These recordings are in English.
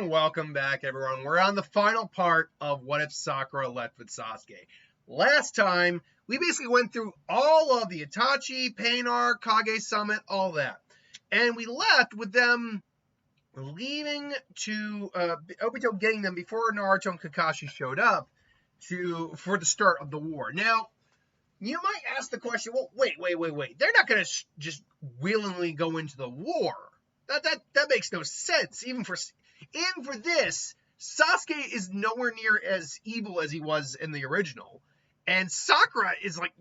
And welcome back, everyone. We're on the final part of What If Sakura Left with Sasuke. Last time, we basically went through all of the Itachi, Pain Arc, Kage Summit, all that. And we left with them leaving to Obito getting them before Naruto and Kakashi showed up for the start of the war. Now, you might ask the question, well, wait. They're not going to just willingly go into the war. That makes no sense. Even for this, Sasuke is nowhere near as evil as he was in the original, and Sakura isn't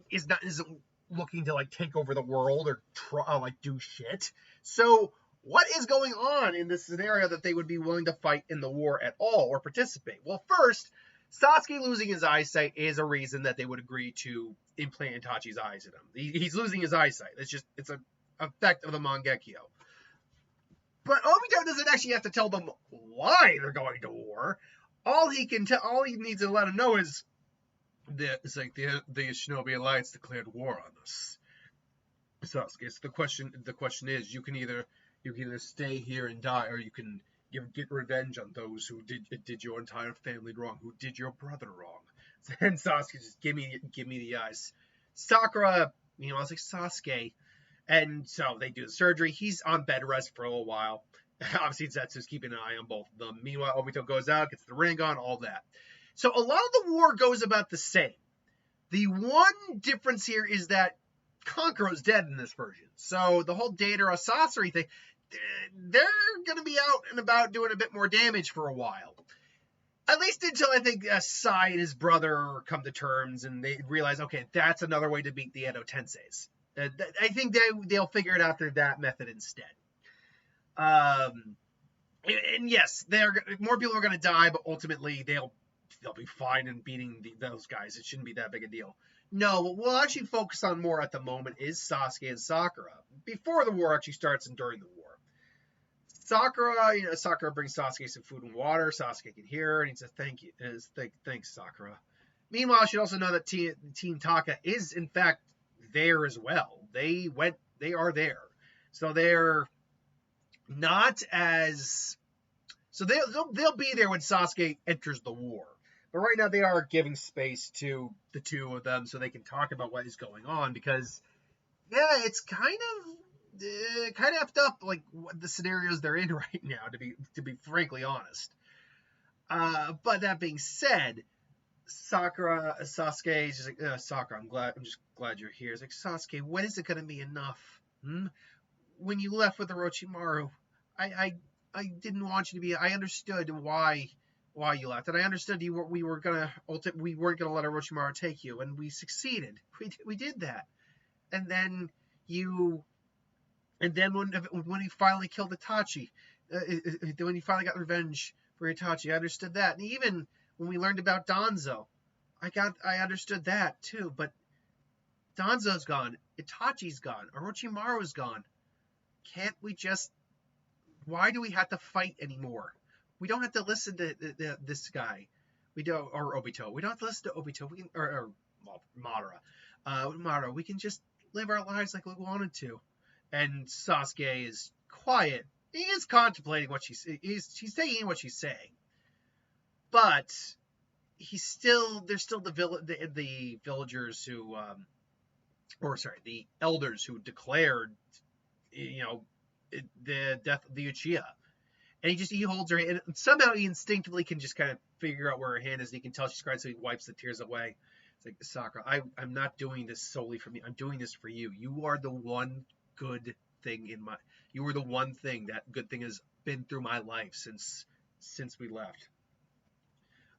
looking to take over the world or do shit. So what is going on in this scenario that they would be willing to fight in the war at all or participate? Well, first, Sasuke losing his eyesight is a reason that they would agree to implant Itachi's eyes in him. He's losing his eyesight. It's an effect of the Mangekyo. But Obito doesn't actually have to tell them why they're going to war. All he needs to let them know is the Shinobi Alliance declared war on us. Sasuke, the question is, you can either stay here and die, or you can get revenge on those who did your entire family wrong, who did your brother wrong. And Sasuke just give me the eyes. Sakura, I was like, Sasuke. And so they do the surgery. He's on bed rest for a little while. Obviously, Zetsu's keeping an eye on both of them. Meanwhile, Obito goes out, gets the ring on, all that. So a lot of the war goes about the same. The one difference here is that Kankuro's dead in this version. So the whole Deidara Sasori thing, they're going to be out and about doing a bit more damage for a while. At least until I think Sai and his brother come to terms and they realize, okay, that's another way to beat the Edo Tenseis. I think they'll figure it out through that method instead. And yes, more people are going to die, but ultimately they'll be fine in beating those guys. It shouldn't be that big a deal. No, what we'll actually focus on more at the moment is Sasuke and Sakura before the war actually starts and during the war. Sakura brings Sasuke some food and water. Sasuke can hear her, and he says, "Thank you, thanks, Sakura." Meanwhile, I should also know that Team Taka is in fact there as well. They are there, so they're not as they'll be there when Sasuke enters the war. But right now they are giving space to the two of them so they can talk about what is going on, because it's kind of effed up, what the scenarios they're in right now, to be frankly honest. But that being said, Sasuke is just like, Sakura, I'm just glad you're here. It's like, Sasuke, when is it going to be enough? When you left with Orochimaru, I didn't want you to be. I understood why you left, and I understood we weren't gonna let Orochimaru take you, and we succeeded. We did that, and then when he finally killed Itachi, when he finally got revenge for Itachi, I understood that, and even when we learned about Danzo, I understood that too. But Danzo's gone, Itachi's gone, Orochimaru's gone. Can't we just? Why do we have to fight anymore? We don't have to listen to this guy. We don't, or Obito. We don't have to listen to Obito. We can, or Madara. Madara. We can just live our lives like we wanted to. And Sasuke is quiet. He is contemplating what she's taking what she's saying. But there's still the villagers who, the elders who declared, the death of the Uchiha. And he holds her hand, and somehow he instinctively can just kind of figure out where her hand is, and he can tell she's crying, so he wipes the tears away. It's like, Sakura, I'm not doing this solely for me. I'm doing this for you. You are the one good thing you were the one thing, that good thing has been through my life since we left.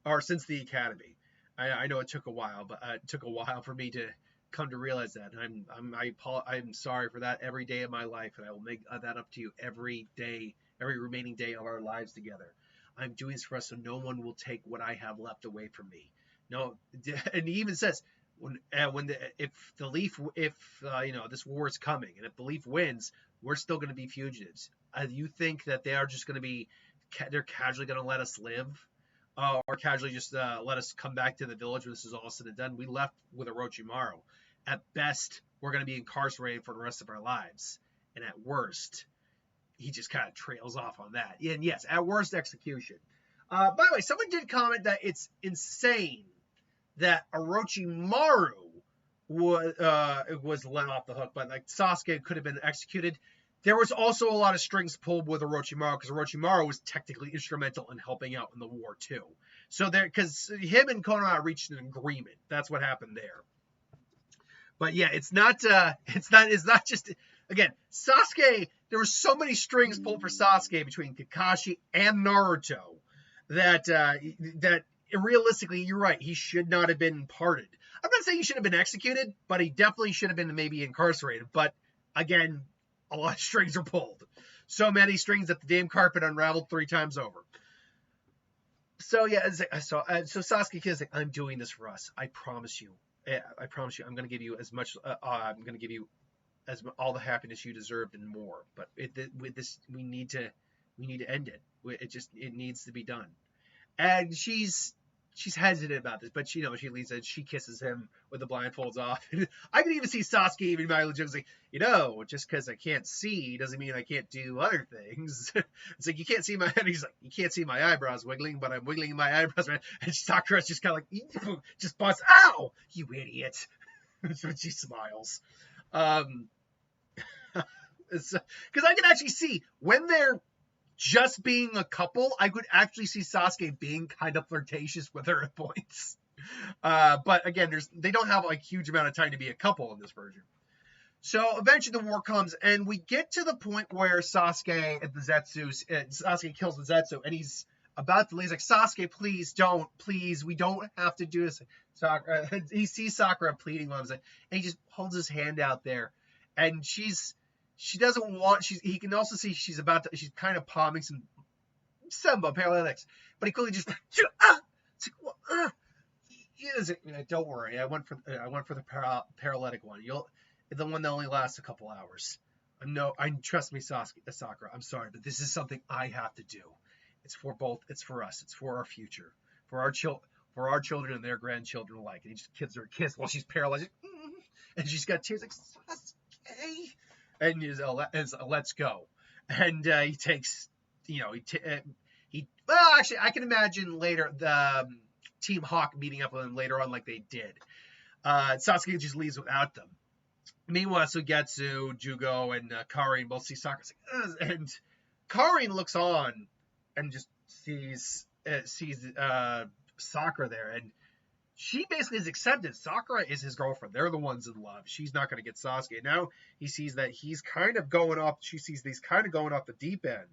Or since the academy. I know it took a while, but it took a while for me to come to realize that. And I'm sorry for that every day of my life, and I will make that up to you every day, every remaining day of our lives together. I'm doing this for us so no one will take what I have left away from me. No, and he even says, if this war is coming, and if the Leaf wins, we're still going to be fugitives. You think that they are just going to be, they're casually going to let us live? Or casually just let us come back to the village when this is all said and done? We left with Orochimaru. At best, we're going to be incarcerated for the rest of our lives. And at worst, he just kind of trails off on that. And yes, at worst, execution. By the way, someone did comment that it's insane that Orochimaru was let off the hook, but like Sasuke could have been executed. There was also a lot of strings pulled with Orochimaru because Orochimaru was technically instrumental in helping out in the war too. So there, because him and Konoha reached an agreement. That's what happened there. But yeah, it's not just, again, Sasuke. There were so many strings pulled for Sasuke between Kakashi and Naruto that realistically, you're right. He should not have been pardoned. I'm not saying he should have been executed, but he definitely should have been maybe incarcerated. But again, a lot of strings are pulled. So many strings that the damn carpet unraveled 3 times over. So yeah, so Sasuke is like, I'm doing this for us. I promise you. Yeah, I promise you. I'm going to give you as much. I'm going to give you all the happiness you deserved and more. But with this, we need to end it. It needs to be done. And she's hesitant about this, but she leaves it. She kisses him with the blindfolds off. I can even see Sasuke even mildly joking, like, just because I can't see doesn't mean I can't do other things. It's like, you can't see my head. He's like, you can't see my eyebrows wiggling, but I'm wiggling my eyebrows. And Sakura's just kind of like, just busts, ow, you idiot. When she smiles. Because I can actually see when they're just being a couple, I could actually see Sasuke being kind of flirtatious with her at points. But again, they don't have a huge amount of time to be a couple in this version. So eventually the war comes, and we get to the point where Sasuke kills the Zetsu, and he's about to leave. He's like, Sasuke, please, we don't have to do this. He sees Sakura pleading with him, and he just holds his hand out there, and she doesn't want. He can also see she's kind of palming some paralytics, but he quickly just don't worry. I went for the paralytic one. The one that only lasts a couple hours. Trust me, Sakura. I'm sorry, but this is something I have to do. It's for both. It's for us. It's for our future, for our children and their grandchildren alike. And he just gives her a kiss while she's paralyzed, and she's got tears like, Sasuke. And he's let's go. And he takes, actually, I can imagine later the Team Hawk meeting up with him later on like they did. Sasuke just leaves without them. Meanwhile, Sugetsu, Jugo, and Karin both see Sakura. And Karin looks on and just sees Sakura there. And she basically is accepted. Sakura is his girlfriend. They're the ones in love. She's not going to get Sasuke. Now he sees that he's kind of going off. She sees that he's kind of going off the deep end.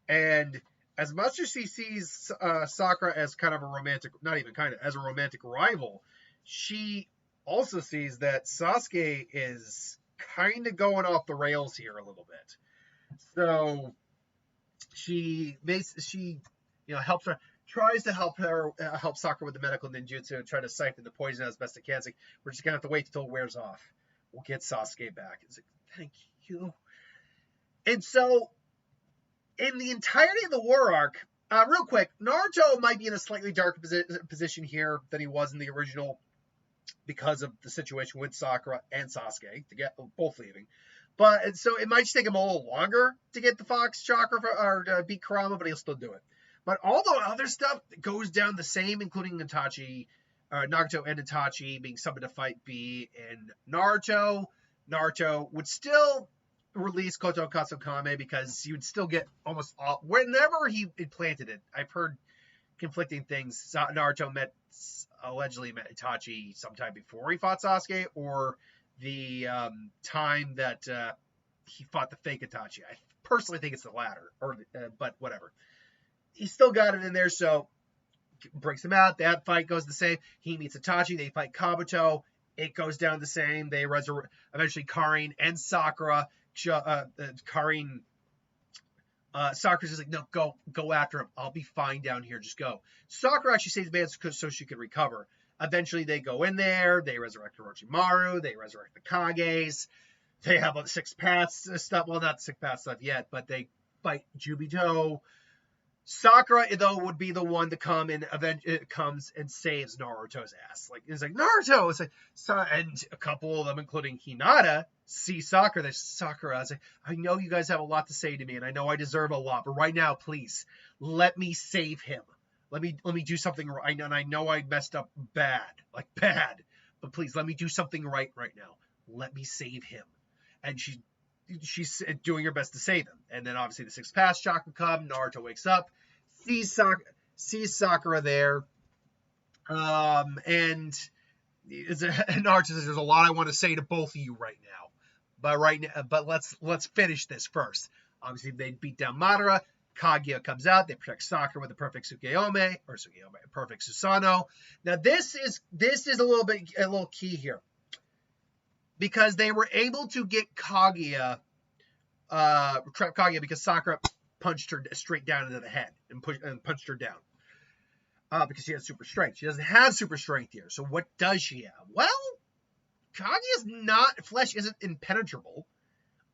And as much as she sees Sakura as kind of a romantic, not even kind of, as a romantic rival, she also sees that Sasuke is kind of going off the rails here a little bit. So she helps her. Tries to help Sakura with the medical ninjutsu and try to siphon the poison as best it can. It's like, we're just gonna have to wait until it wears off. We'll get Sasuke back. It's like, thank you. And so, in the entirety of the war arc, real quick, Naruto might be in a slightly darker position here than he was in the original because of the situation with Sakura and Sasuke to get both leaving. But so it might just take him a little longer to get the Fox Chakra or to beat Kurama, but he'll still do it. But all the other stuff goes down the same, including Naruto and Itachi being summoned to fight B and Naruto. Naruto would still release Koto Katsukame because he would still get almost all, whenever he implanted it. I've heard conflicting things. Naruto allegedly met Itachi sometime before he fought Sasuke, or the time that he fought the fake Itachi. I personally think it's the latter, but whatever. He still got it in there, so breaks him out. That fight goes the same. He meets Itachi. They fight Kabuto. It goes down the same. They resurrect eventually Karin and Sakura. Sakura's just like, no, go after him. I'll be fine down here. Just go. Sakura actually saves man so she could recover. Eventually, they go in there. They resurrect Orochimaru. They resurrect the Kages. They have the Six Paths stuff. Well, not the Six Paths stuff yet, but they fight Jubito. Sakura, though, would be the one to come and comes and saves Naruto's ass. Like, it's like, Naruto! It's like, and a couple of them, including Hinata, see Sakura. They Sakura. I was like, I know you guys have a lot to say to me, and I know I deserve a lot, but right now, please, let me save him. Let me do something right. And I know I messed up bad. But please, let me do something right now. Let me save him. And she's doing her best to save him. And then obviously the sixth pass chakra come. Naruto wakes up, sees Sakura there, and Naruto says, "There's a lot I want to say to both of you right now, but let's finish this first." Obviously, they beat down Madara. Kaguya comes out. They protect Sakura with the perfect perfect Susanoo. Now this is a little key here, because they were able to get Kaguya, trap Kaguya, because Sakura punched her straight down into the head and punched her down. Because she has super strength. She doesn't have super strength here. So what does she have? Well, Kaguya's flesh isn't impenetrable.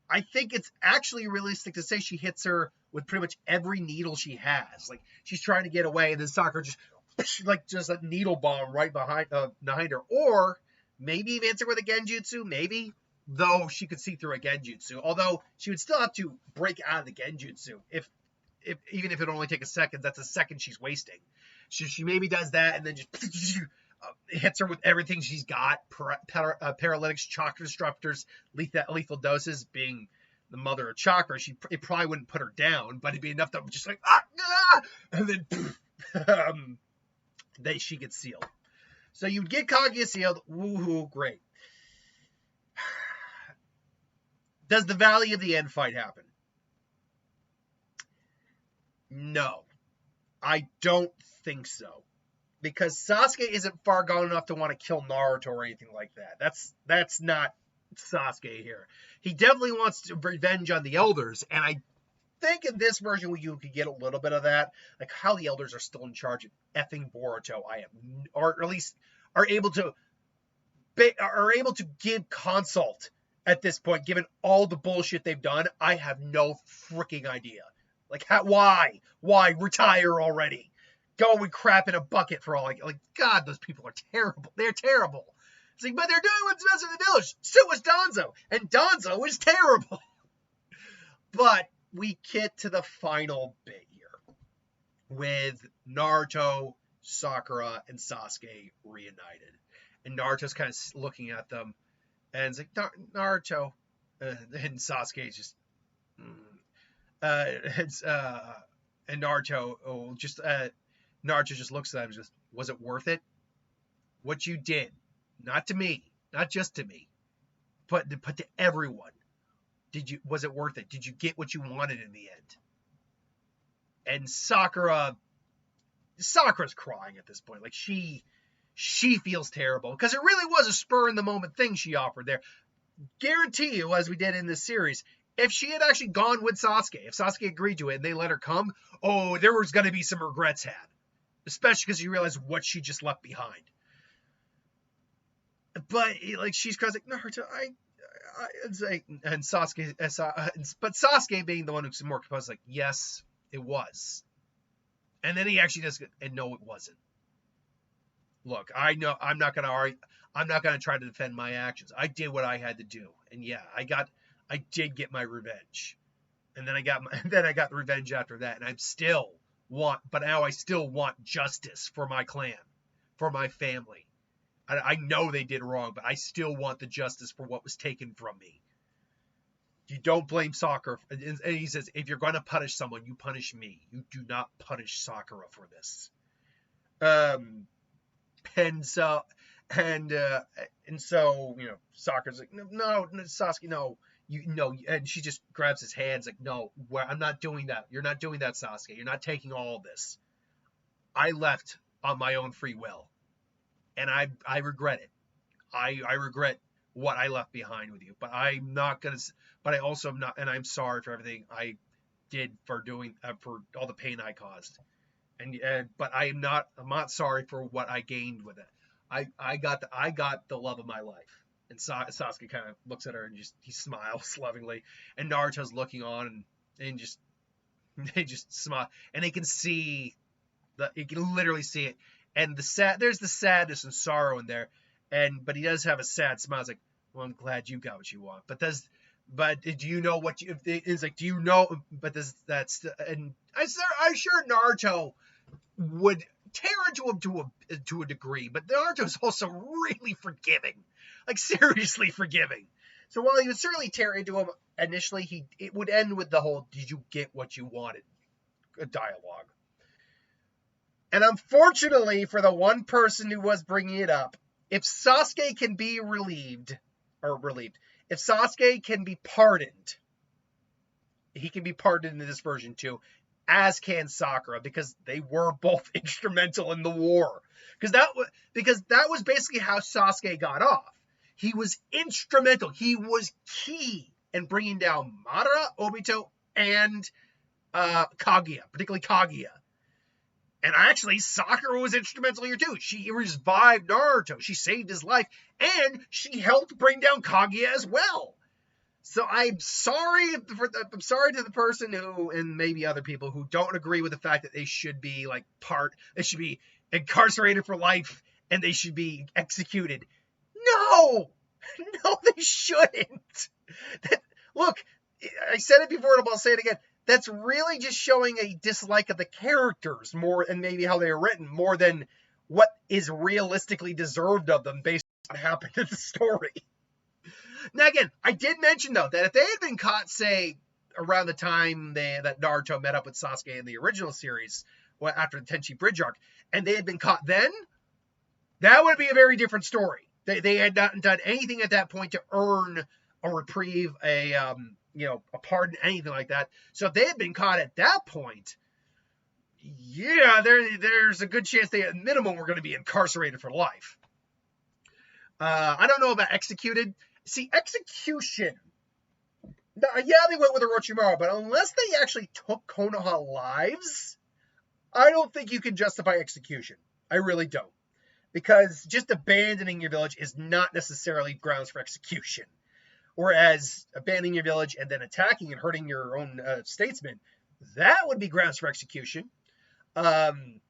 I think it's actually realistic to say she hits her with pretty much every needle she has. Like, she's trying to get away, and then Sakura just a needle bomb right behind her. Or maybe even hits her with a genjutsu, maybe. Though she could see through a genjutsu. Although she would still have to break out of the genjutsu. Even if it only take a second, that's a second she's wasting. She maybe does that and then just hits her with everything she's got. Paralytics, chakra disruptors, lethal doses. Being the mother of chakra, it probably wouldn't put her down, but it'd be enough to just like, and then she gets sealed. So you'd get Kaguya sealed. Woohoo, great. Does the Valley of the End fight happen? No. I don't think so. Because Sasuke isn't far gone enough to want to kill Naruto or anything like that. That's not Sasuke here. He definitely wants revenge on the elders, and I think in this version you could get a little bit of that, like how the elders are still in charge of effing Boruto. Or at least are able to give consult at this point, given all the bullshit they've done. I have no freaking idea. Like, why retire already? Go and crap in a bucket for all. Like, God, those people are terrible. They're terrible. It's like, but they're doing what's best for the village. So was Danzo, and Danzo was terrible. But we get to the final bit here with Naruto, Sakura, and Sasuke reunited, and Naruto's kind of looking at them, and it's like, Naruto, and Sasuke's just, and Naruto just looks at him and just, was it worth it? What you did, not to me, not just to me, but to everyone. Was it worth it? Did you get what you wanted in the end? And Sakura's crying at this point. Like, she feels terrible, because it really was a spur in the moment thing she offered there. Guarantee you, as we did in this series, if she had actually gone with Sasuke, if Sasuke agreed to it and they let her come, there was going to be some regrets had. Especially because you realize what she just left behind. But, like, she's crying, like, Naruto, and Sasuke, but Sasuke being the one who's more composed, like, yes, it was. And then he actually does, and no, it wasn't. Look, I know, I'm not going to argue, I'm not going to try to defend my actions. I did what I had to do. And yeah, I did get my revenge. And then I got revenge after that. And now I still want justice for my clan, for my family. I know they did wrong, but I still want the justice for what was taken from me. You don't blame Sakura. And he says, if you're going to punish someone, you punish me. You do not punish Sakura for this. And so, Sakura's like, no, Sasuke, no. And she just grabs his hands like, no, I'm not doing that. You're not doing that, Sasuke. You're not taking all of this. I left on my own free will, and I regret it. I regret what I left behind with you, but I'm not gonna. But I also am not, and I'm sorry for everything I did for all the pain I caused. But I'm not sorry for what I gained with it. I got the love of my life. And Sasuke kind of looks at her and he smiles lovingly. And Naruto's looking on and just, They just smile, and they can see you can literally see it. And there's the sadness and sorrow in there, but he does have a sad smile. It's like, well, I'm glad you got what you want. But do you know what you? It's like, do you know? But and I'm sure Naruto would tear into him to a degree, but Naruto's also really forgiving, like seriously forgiving. So while he would certainly tear into him initially, it would end with the whole "Did you get what you wanted?" dialogue. And unfortunately for the one person who was bringing it up, if Sasuke can be relieved, if Sasuke can be pardoned, he can be pardoned in this version too, as can Sakura, because they were both instrumental in the war. Because that was basically how Sasuke got off. He was instrumental. He was key in bringing down Madara, Obito, and Kaguya, particularly Kaguya. And actually, Sakura was instrumental here too. She revived Naruto. She saved his life, and she helped bring down Kaguya as well. So I'm sorry to the person who, and maybe other people who don't agree with the fact that they should be they should be incarcerated for life and they should be executed. No, they shouldn't. Look, I said it before, and I'll say it again. That's really just showing a dislike of the characters more, and maybe how they are written, more than what is realistically deserved of them based on what happened in the story. Now, again, I did mention, though, that if they had been caught, say, around the time that Naruto met up with Sasuke in the original series, after the Tenchi Bridge arc, and they had been caught then, that would be a very different story. They had not done anything at that point to earn a reprieve, a pardon, anything like that. So if they had been caught at that point, yeah, there's a good chance they, at minimum, were going to be incarcerated for life. I don't know about executed. See, execution. Yeah, they went with Orochimaru, but unless they actually took Konoha lives, I don't think you can justify execution. I really don't. Because just abandoning your village is not necessarily grounds for execution. Whereas abandoning your village and then attacking and hurting your own statesmen, that would be grounds for execution. And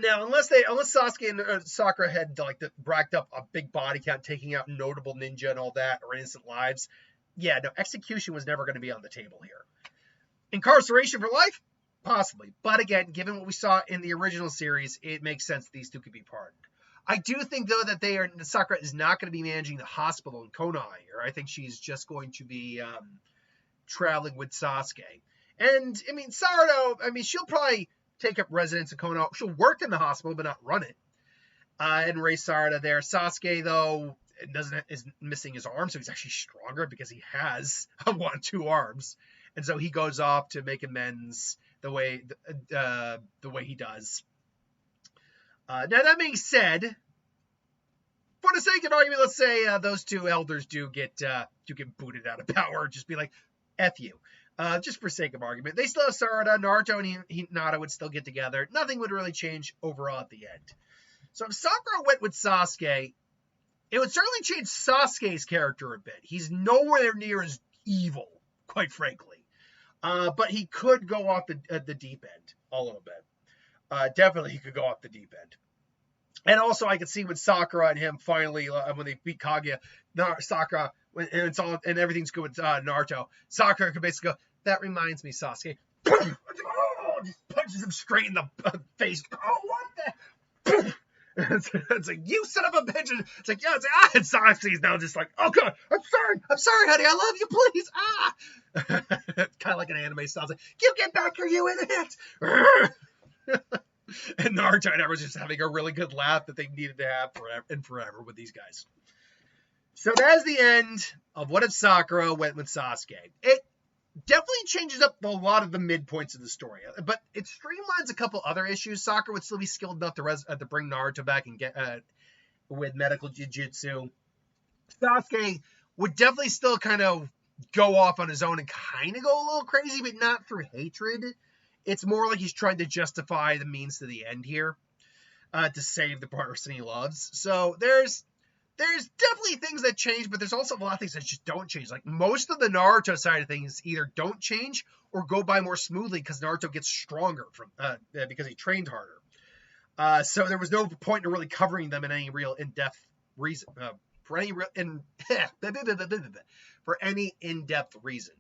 now, unless Sasuke and Sakura had racked up a big body count, taking out notable ninja and all that, or innocent lives, yeah, no, execution was never going to be on the table here. Incarceration for life? Possibly. But again, given what we saw in the original series, it makes sense that these two could be pardoned. I do think, though, that Sakura is not going to be managing the hospital in Konoha here. I think she's just going to be traveling with Sasuke. And, I mean, Sarado, she'll probably take up residence in Konoha. She'll work in the hospital, but not run it. And raise Sarada there. Sasuke, though, is missing his arm, so he's actually stronger because he has two arms. And so he goes off to make amends the way he does. Now, that being said, for the sake of argument, let's say those two elders do get booted out of power. Just be like, F you. Just for sake of argument. They still have Sarada, Naruto, and Hinata would still get together. Nothing would really change overall at the end. So if Sakura went with Sasuke, it would certainly change Sasuke's character a bit. He's nowhere near as evil, quite frankly. But he could go off the deep end a little bit. Definitely he could go off the deep end. And also I could see with Sakura and him finally, when they beat Kaguya, Sakura, and everything's good with Naruto, Sakura could basically go, that reminds me, Sasuke. Just punches him straight in the face. Oh, what the? It's like, you son of a bitch. It's like, yeah, and Sasuke's now just like, oh god, I'm sorry, honey, I love you, please. Kind of like an anime style. It's like, you get back here, you idiot. And Naruto and I was just having a really good laugh that they needed to have forever with these guys. So that's the end of What If Sakura went with Sasuke. It definitely changes up a lot of the midpoints of the story, but it streamlines a couple other issues. Sakura would still be skilled enough to bring Naruto back and get with medical jujutsu. Sasuke would definitely still kind of go off on his own and kind of go a little crazy, but not through hatred. It's more like he's trying to justify the means to the end here, to save the person he loves. So there's there's definitely things that change, but there's also a lot of things that just don't change. Like most of the Naruto side of things either don't change or go by more smoothly because Naruto gets stronger from because he trained harder. So there was no point in really covering them in any real in-depth reason for any real for any in-depth reason.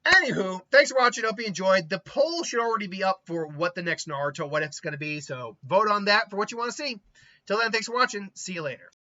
Anywho, thanks for watching. Hope you enjoyed. The poll should already be up for what the next Naruto what if's going to be. So vote on that for what you want to see. Till then, thanks for watching. See you later.